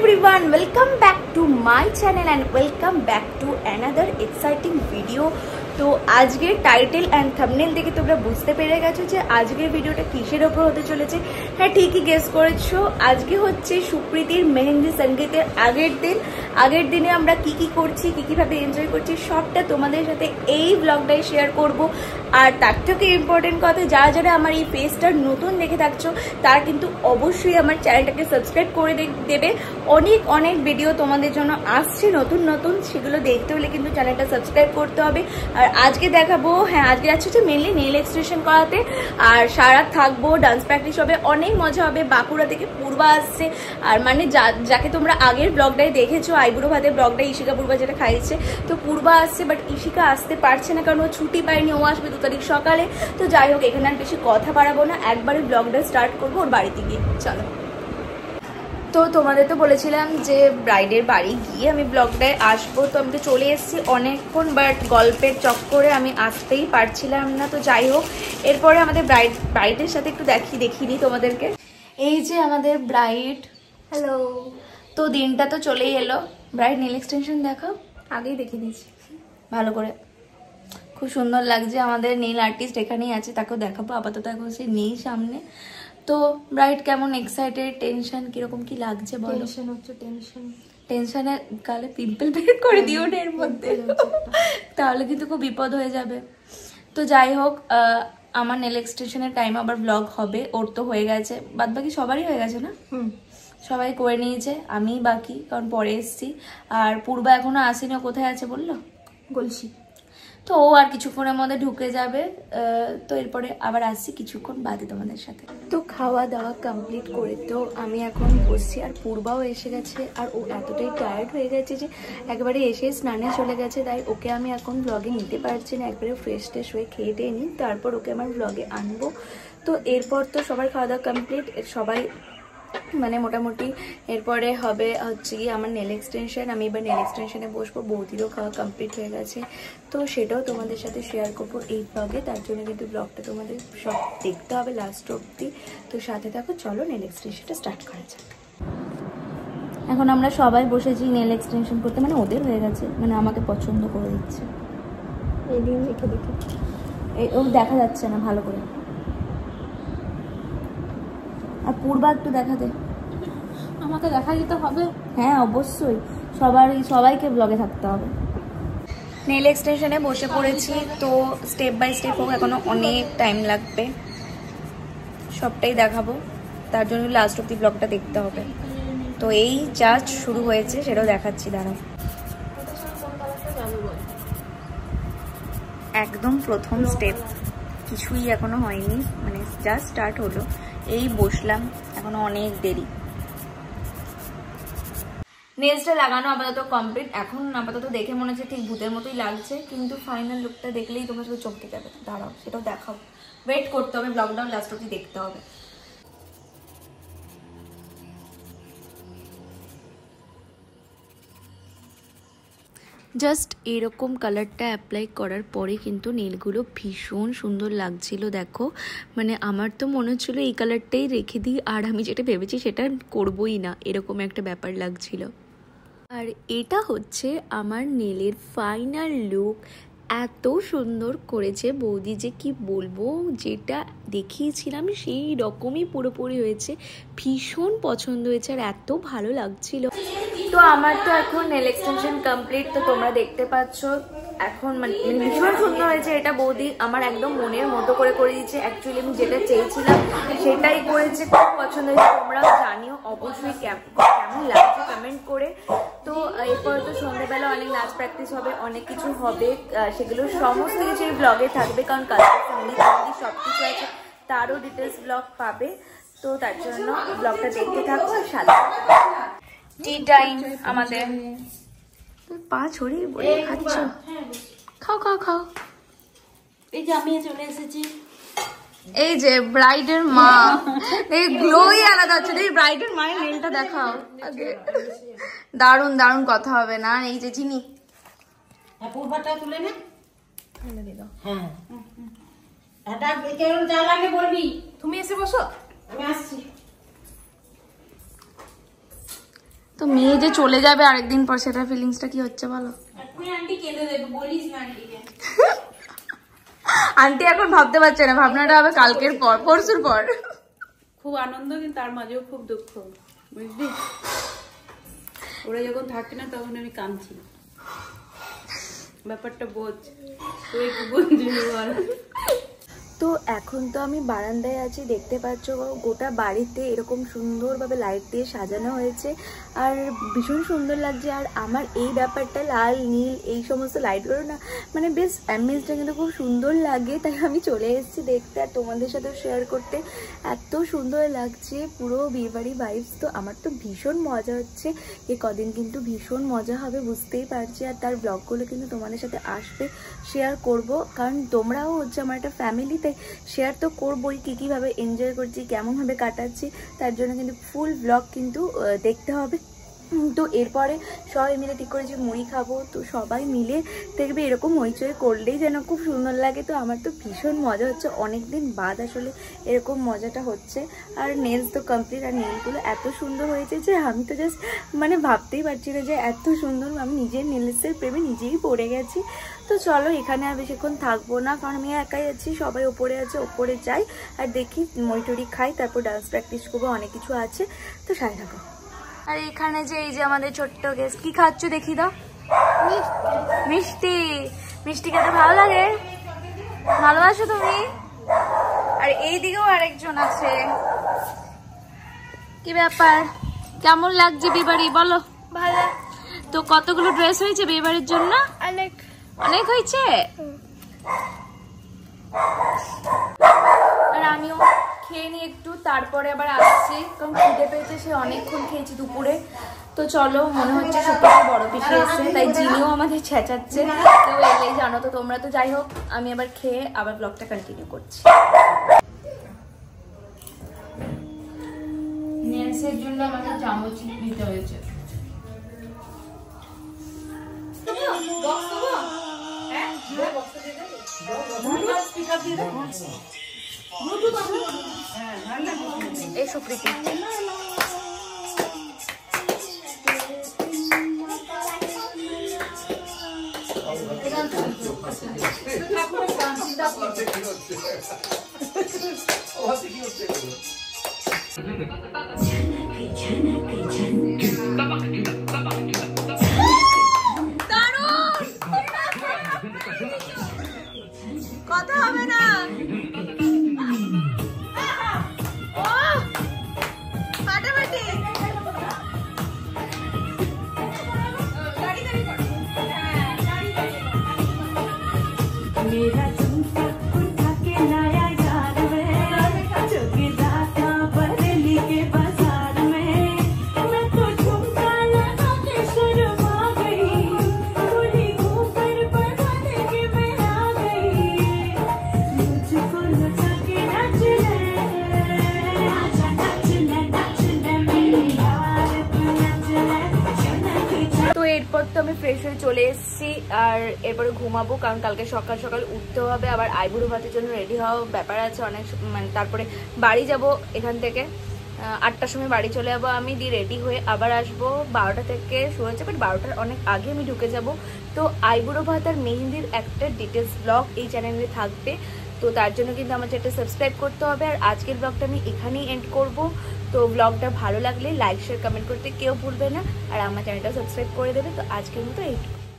everyone, welcome back to my channel and welcome back to another exciting video. তো আজকের title and thumbnail দেখে তোমরা বুঝতে পেরে গেছো যে আজকের ভিডিওটা কিসের ওপর হতে চলেছে। হ্যাঁ, ঠিকই গেস করেছো, আজকে হচ্ছে সুপ্রীতির মেহেন্দি সঙ্গীতের আগের দিনে আমরা কি করছি, কিভাবে এনজয় করছি সবটা তোমাদের সাথে এই ব্লগটাই শেয়ার করব। আর তার থেকে ইম্পর্টেন্ট কথা, যারা আমার এই পেজটা নতুন দেখে থাকছো তারা কিন্তু অবশ্যই আমার চ্যানেলটাকে সাবস্ক্রাইব করে দেবে। অনেক ভিডিও তোমাদের জন্য আসছে নতুন, সেগুলো দেখতে হলে কিন্তু চ্যানেলটা সাবস্ক্রাইব করতে হবে। আর আজকে দেখাবো, হ্যাঁ আজকে যাচ্ছি হচ্ছে মেনলি নেল এক্সটেনশন করাতে, আর সারা থাকবো, ডান্স প্র্যাকটিস হবে, অনেক মজা হবে। বাঁকুড়া থেকে পূর্বা আসছে, আর মানে যাকে তোমরা আগের ব্লগটাই দেখেছো আইবুড়ো ভাতের ব্লগটা, ইশিকা পূর্বা যেটা খাইছে, তো পূর্বা আসছে, বাট ইশিকা আসতে পারছে না কারণ ও ছুটি পায়নি, ও আসবে 2 তারিখ সকালে। তো যাই হোক, এখানে আর বেশি কথা বাড়াবো না, একবারে ব্লগটা স্টার্ট করবো ওর বাড়িতে গিয়ে। চলো। তো তোমাদের তো বলেছিলাম যে ব্রাইডের বাড়ি গিয়ে আমি ব্লগটায় আসবো, তো আমি তো চলে এসেছি অনেকক্ষণ, বাট গল্পের চক্করে আমি আসতেই পারছিলাম না। তো যাই হোক, এরপরে আমাদের ব্রাইডের সাথে একটু দেখিয়ে দিই তোমাদেরকে। এই যে আমাদের ব্রাইড, হ্যালো। তো দিনটা তো চলেই এলো। ব্রাইড নেল এক্সটেনশন দেখাও, আগেই দেখিয়ে দিয়েছি ভালো করে, খুব সুন্দর লাগছে। আমাদের নেল আর্টিস্ট এখানেই আছে, তাকেও দেখাবো, আপাতত এখন সে নেই সামনে। তো ব্রাইড কেমন এক্সাইটেড, টেনশন কিরকম কি লাগছে বলো? টেনশন হচ্ছে, টেনশনে গালে পিম্পল বের করে দিও না এর মধ্যে, তাহলে কিন্তু খুব বিপদ হয়ে যাবে। তো যাই হোক, আমার নেল এক্সটেনশনের টাইম আবার ব্লগ হবে, ওর তো হয়ে গেছে, বাদ বাকি সবারই হয়ে গেছে না, সবাই করে নিয়েছে, আমি বাকি কারণ পরে এসছি। আর পূর্বা এখনো আসেনি, কোথায় আছে বললো? গলসি। তো ও আর কিছুক্ষণের মধ্যে ঢুকে যাবে। তো এরপরে আবার আসছি কিছুক্ষণ বাদে তোমাদের সাথে। তো খাওয়া দাওয়া কমপ্লিট করে তো আমি এখন বসছি, আর পূর্বাও এসে গেছে, আর ও এতটাই টায়ার্ড হয়ে গেছে যে একবারে এসে স্নানে চলে গেছে, তাই ওকে আমি এখন ব্লগে নিতে পারছি না। একবারে ফ্রেশ হয়ে খেয়ে টেয়ে নিই, তারপর ওকে আমার ব্লগে আনবো। তো এরপর তো সবার খাওয়া দাওয়া কমপ্লিট, সবাই মানে মোটামুটি এরপরে হবে হচ্ছে কি আমার নেল এক্সটেনশন। আমি এবার নেল এক্সটেনশনে বসবো, বৌদিরও খাওয়া কমপ্লিট হয়ে গেছে, তো সেটাও তোমাদের সাথে শেয়ার করবো এই ব্লগে। তার জন্য কিন্তু ব্লগটা তোমাদের সব দেখতে হবে লাস্ট অবধি, তো সাথে থাকো। চলো নেল এক্সটেনশনটা স্টার্ট করা যাক। এখন আমরা সবাই বসেছি নেল এক্সটেনশন করতে, মানে ওদের হয়ে গেছে, মানে আমাকে পছন্দ করে দিচ্ছে। এই দিন দেখে ও দেখা যাচ্ছে না ভালো করে, আর পূর্বা একটু দেখাতে, আমাকে দেখা দিতে হবে। হ্যাঁ অবশ্যই, সবাইকে ব্লগে থাকতে হবে। নেল এক্সটেনশনে বসে পড়েছি, তো স্টেপ বাই স্টেপ হোক, এখনো অনেক টাইম লাগবে, সবটাই দেখাবো, তার জন্য লাস্ট অব্দি ব্লগটা দেখতে হবে। তো এই জাস্ট শুরু হয়েছে, সেটাও দেখাচ্ছি, দাঁড়াও। একদম প্রথম স্টেপ, কিছুই এখনো হয়নি, মানে জাস্ট স্টার্ট হলো, এই বসলাম, এখনো অনেক দেরি। নেলসটা লাগানো আপাতত কমপ্লিট, এখন আপাতত দেখে মনে হচ্ছে ঠিক ভূতের মতোই লাগছে, কিন্তু ফাইনাল লুকটা দেখলেই তোমার সাথে চমকে যাবে। দাঁড়াও, সেটাও দেখাও, ওয়েট করতে হবে, ব্লগটাও লাস্ট অবধি দেখতে হবে। জাস্ট এরকম কালারটা অ্যাপ্লাই করার পরে কিন্তু নেলগুলো ভীষণ সুন্দর লাগছিল। দেখো, মানে আমার তো মনে হচ্ছিল এই কালারটাই রেখে দিই, আর আমি যেটা ভেবেছি সেটা করবই না, এরকম একটা ব্যাপার লাগছিল। আর এটা হচ্ছে আমার নেলের ফাইনাল লুক। এত সুন্দর করেছে বৌদি যে কি বলবো, যেটা দেখিয়েছিলাম সেই রকমই পুরোপুরি হয়েছে, ভীষণ পছন্দ হয়েছে আর এত ভালো লাগছিল। তো আমার তো এখন নেল এক্সটেনশন কমপ্লিট, তো তোমরা দেখতে পাচ্ছ এখন মানে ভীষণ সুন্দর হয়েছে। এটা বৌদি আমার একদম মনের মতো করে দিয়েছে, অ্যাকচুয়ালি আমি যেটা চেয়েছিলাম সেটাই করেছে, খুব পছন্দ হয়েছে। তোমরাও জানিও অবশ্যই কেমন লাগছে কমেন্ট করে। তো এরপর তো সন্ধ্যাবেলা অনেক নাচ প্র্যাকটিস হবে, অনেক কিছু হবে, সেগুলো সমস্ত কিছু এই ব্লগে থাকবে, কারণ কালকে সঙ্গীত সব কিছু আছে, তারও ডিটেলস ব্লগ পাবে। তো তার জন্য ব্লগটা দেখতে থাকো, আর সাথে টি টাইম আমাদের। পা ছড়িয়ে বলে খাচ্ছ, খাও। এই যে আমি চলে এসেছি, এই যে ব্রাইডের মা, এই গ্লোই আলাদা আছে। এই ব্রাইডের মায়ের নেলটা দেখাও আগে, দারুণ কথা হবে না। এই যে চিনি, পূর্বাটা তুলে নে, হ্যাঁ এটা কেমন যা লাগে বলবি। তুমি এসে বসো, আমি আসছি। তো মেয়ে যে চলে যাবে আরেকদিন পর, সেটা ফিলিংসটা কি হচ্ছে বলো? আন্টি কেঁদে দেবে, বলিস না আন্টিকে। আন্টি এখন ভাবতে পারছে না, ভাবনাটা হবে কালকের পর, পরশুর পর। খুব আনন্দ, কিন্তু তার মাঝেও খুব দুঃখ, বুঝলি? ওরা যখন থাকে না তখন আমি কাঁদছি, ব্যাপারটা বোঝ, তুই একটু বুঝলি বল। তো এখন তো আমি বারান্দায় আছি, দেখতে পাচ্ছ গোটা বাড়িতে এরকম সুন্দরভাবে লাইট দিয়ে সাজানো হয়েছে আর ভীষণ সুন্দর লাগছে। আর আমার এই ব্যাপারটা লাল নীল এই সমস্ত লাইটগুলো না মানে বেশ অ্যামেজটা কিন্তু খুব সুন্দর লাগে, তাই আমি চলে এসেছি দেখতে আর তোমাদের সাথেও শেয়ার করতে। এত সুন্দর লাগছে পুরো বিয়েবাড়ি ভাইবস। তো আমার তো ভীষণ মজা হচ্ছে, এই কদিন কিন্তু ভীষণ মজা হবে বুঝতেই পারছি। আর তার ব্লগগুলো কিন্তু তোমাদের সাথে আসবে, শেয়ার করব, কারণ তোমরাও হচ্ছে আমার একটা ফ্যামিলি, তাই শেয়ার তো করবোই কীভাবে এনজয় করছি, কেমনভাবে কাটাচ্ছি, তার জন্য কিন্তু ফুল ব্লগ কিন্তু দেখতে হবে। তো এরপরে সবাই মিলে ঠিক করেছি মুড়ি খাবো, তো সবাই মিলে দেখবে এরকম হইচই করলেই যেন খুব সুন্দর লাগে। তো আমার তো ভীষণ মজা হচ্ছে, অনেক দিন বাদ আসলে এরকম মজাটা হচ্ছে। আর নেলস তো কমপ্লিট, আর নেলগুলো এত সুন্দর হয়েছে যে আমি তো জাস্ট মানে ভাবতেই পারছি না যে এত সুন্দর, আমি নিজের নেলসের প্রেমে নিজেই পড়ে গেছি। তো চলো এখানে আর বেশিক্ষণ থাকবো না, কারণ আমি একাই আছি, সবাই ওপরে আছে, ওপরে যাই আর দেখি মুড়ি খাই, তারপর ডান্স প্র্যাকটিস করবো, অনেক কিছু আছে, তো সাথে থাকো। আর এখানে যে এই যে আমাদের ছোট্ট গেস্ট, কি খাচ্ছ দেখি দাও? মিষ্টি। মিষ্টি খেতে ভালো লাগে, ভালোবাসো তুমি? আর এই দিকেও আরেকজন আছে। কি ব্যাপার, কেমন লাগছে বিয়েবাড়ি বলো? ভালো। তো কতগুলো ড্রেস হয়েছে বিয়েবাড়ির জন্য? অনেক অনেক হয়েছে। আর আমিও খেয়ে নিই একটু, তারপরে আবার আসছি, কারণ খিদে পেয়েছে, সে অনেকক্ষণ খেয়েছি দুপুরে। তো চলো, মনে হচ্ছে সুপার বড় পিঠে এসছে, তাই জিনিও আমাদের ছেঁচাচ্ছে, কেউ এলেই জানো তো তোমরা। তো যাই হোক, আমি আবার খেয়ে আবার ব্লগটা কন্টিনিউ করছি। নেলসের জন্য আমাকে চামচ নিতে হয়েছে। এসো প্রীতি। কথা হবে না। এরপর তো আমি ফ্রেশ হয়ে চলে এসেছি আর এরপরে ঘুমাবো, কারণ কালকে সকাল সকাল উঠতে হবে, আবার আইবুড়ো ভাতের জন্য রেডি হওয়া ব্যাপার আছে অনেক, মানে তারপরে বাড়ি যাব, এখান থেকে 8টার সময় বাড়ি চলে যাবো আমি, দিয়ে রেডি হয়ে আবার আসবো 12টা থেকে শুরু হচ্ছে, বাট 12টার অনেক আগে আমি ঢুকে যাব। তো আইবুড়ো ভাত আর মেহেন্দির একটা ডিটেলস ব্লগ এই চ্যানেলে থাকবে, তো তার জন্য কিন্তু আমার চ্যানেলটা সাবস্ক্রাইব করতে হবে। আর আজকের ব্লগটা আমি এখানেই এন্ড করব। তো ব্লগটা ভালো লাগলে লাইক শেয়ার কমেন্ট করতে কেউ ভুলবে না, আর আমার চ্যানেলটা সাবস্ক্রাইব করে দেবে। তো আজকের মতো এইটুকু।